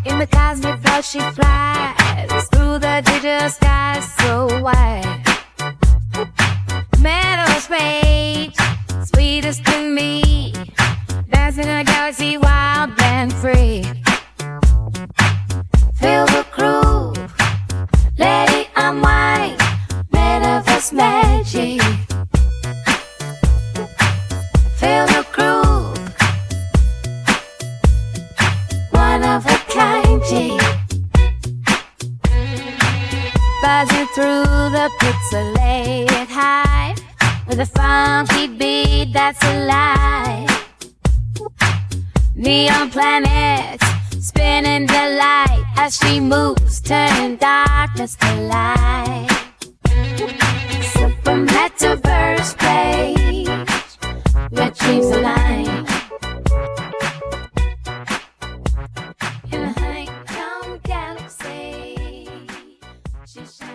In the cosmic flow she flies through the digital sky so wide. MetaversePaige, sweetest to me, dancing in a galaxy wild and free. Feel the groove, let it unwind, metaverse magic. Feel the groove, one of a kind, G. Buzzing through the pixelated hive with a funky beat that's alive. Neon planets spinning the light as she moves, turning darkness to light. Super MetaversePaige, where dreams align. In a honeycomb galaxy, she shines.